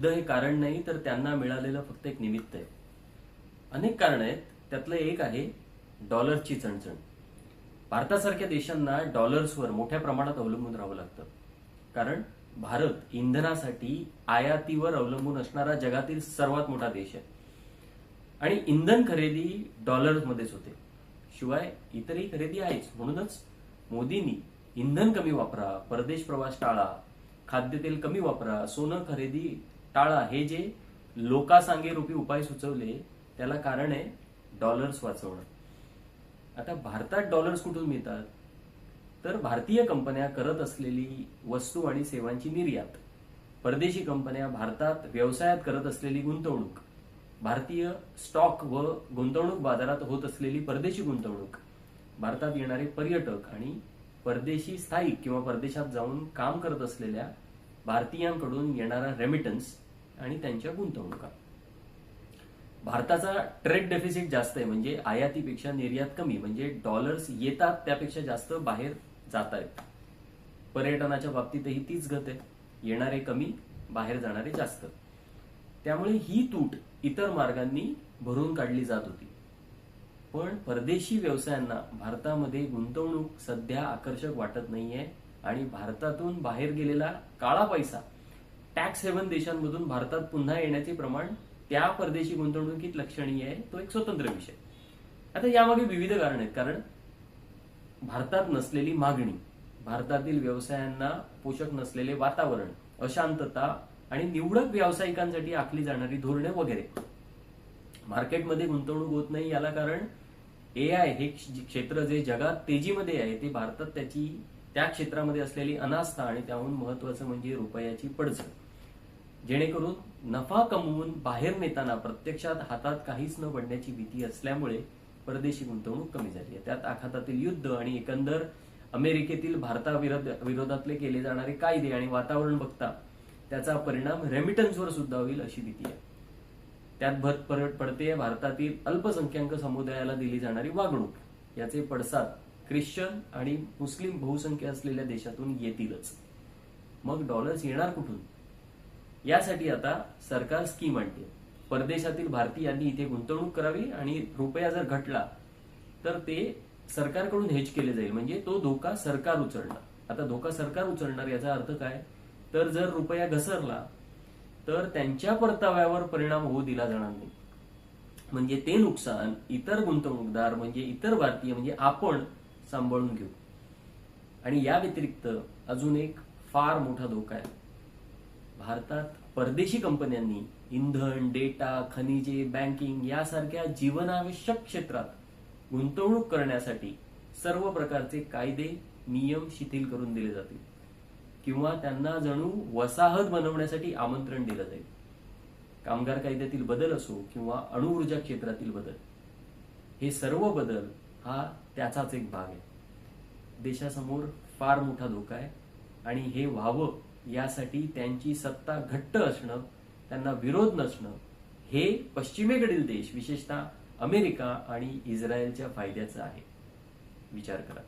युद्ध हे कारण नाही, तर त्यांना मिळालेलं फक्त एक निमित्त आहे. अनेक कारण आहेत, त्यातलं एक आहे डॉलरची चणचण. भारतासारख्या देशांना डॉलर्सवर मोठ्या प्रमाणात अवलंबून राहावं लागतं, कारण भारत इंधनासाठी आयातीवर अवलंबून असणारा जगातील सर्वात मोठा देश आहे आणि इंधन खरेदी डॉलर्समध्येच होते. शिवाय इतरही खरेदी आहेच. म्हणूनच मोदींनी इंधन कमी वापरा, परदेश प्रवास टाळा, खाद्यतेल कमी वापरा, सोनं खरेदी टाळा, हे जे लोकासांगे रूपी उपाय सुचवले त्याला कारण आहे डॉलर्स वाचवणं. आता भारतात डॉलर्स कुठून मिळतात? तर भारतीय कंपन्या करत असलेली वस्तू आणि सेवांची निर्यात, परदेशी कंपन्या भारतात व्यवसायात करत असलेली गुंतवणूक, भारतीय स्टॉक व गुंतवणूक बाजारात होत असलेली परदेशी गुंतवणूक, भारतात येणारे पर्यटक आणि परदेशी स्थायिक किंवा परदेशात जाऊन काम करत असलेल्या भारतीयांकडून येणारा रेमिटन्स आणि त्यांच्या गुंतवणुका. भारताचा ट्रेड डेफिसिट जास्त आहे, म्हणजे आयातीपेक्षा निर्यात कमी, म्हणजे डॉलर्स येतात त्यापेक्षा जास्त बाहेर जात आहेत. पर्यटनाच्या बाबतीतही तीच गत आहे, येणारे कमी, बाहेर जाणारे जास्त. त्यामुळे ही तूट इतर मार्गांनी भरून काढली जात होती. पण परदेशी व्यवसायांना भारतामध्ये गुंतवणूक सध्या आकर्षक वाटत नाहीये आणि भारतातून बाहेर गेलेला काळा पैसा टॅक्स हेवन देशांमधून भारतात पुन्हा येण्याचे प्रमाण त्या परदेशी गुंतवणुकीत लक्षणीय आहे. तो एक स्वतंत्र विषय. आता यामागे विविध कारण आहेत. कारण भारतात नसलेली मागणी, भारतातील व्यवसायांना पोषक नसलेले वातावरण, अशांतता आणि निवडक व्यावसायिकांसाठी आखली जाणारी धोरणे वगैरे. मार्केटमध्ये गुंतवणूक होत नाही याला कारण एआय हे क्षेत्र जे जगात तेजीमध्ये आहे, ते भारतात त्या क्षेत्रामध्ये असलेली अनास्था आणि त्याहून महत्वाचं म्हणजे रुपयाची पडझड. जेणेकरून नफा कमवून बाहेर नेताना प्रत्यक्षात हातात काहीच न पडण्याची भीती असल्यामुळे परदेशी गुंतवणूक कमी झाली आहे. त्यात आखातातील युद्ध आणि एकंदर अमेरिकेतील भारताविरोधातले केले जाणारे कायदे आणि वातावरण बघता त्याचा परिणाम रेमिटन्सवर सुद्धा होईल अशी भीती आहे. त्यात भर पडते भारतातील अल्पसंख्याक समुदायाला दिली जाणारी वागणूक. याचे पडसाद ख्रिश्चन आणि मुस्लिम बहुसंख्य असलेल्या देशातून येतीलच. मग डॉलर्स येणार कुठून? यासाठी आता सरकार स्कीम आणते. परदेशातील भारतीयांनी इथे गुंतवणूक करावी आणि रुपया जर घटला तर ते सरकारकडून हेज केले जाईल, म्हणजे तो धोका सरकार उचलणार. आता धोका सरकार उचलणार याचा अर्थ काय? तर जर रुपया घसरला तर त्यांच्या परताव्यावर परिणाम होऊ दिला जाणार नाही, म्हणजे ते नुकसान इतर गुंतवणूकदार म्हणजे इतर भारतीय म्हणजे आपण सांभाळून घेऊ. आणि या व्यतिरिक्त अजून एक फार मोठा धोका आहे. भारतात परदेशी कंपन्यांनी इंधन, डेटा, खनिजे, बँकिंग यासारख्या जीवनावश्यक क्षेत्रात गुंतवणूक करण्यासाठी सर्व प्रकारचे कायदे, नियम शिथिल करून दिले जातील किंवा त्यांना जणू वसाहत बनवण्यासाठी आमंत्रण दिलं जाईल. कामगार कायद्यातील बदल असो किंवा अणुऊर्जा क्षेत्रातील बदल, हे सर्व बदल हा त्याचाच एक भाग आहे. देशासमोर फार मोठा धोका आहे आणि हे व्हावं यासाठी त्यांची सत्ता घट्ट असणं, त्यांना विरोध नसणं, हे पश्चिमेकडील देश विशेषतः अमेरिका आणि इस्रायलच्या फायद्याचं आहे. विचार करा.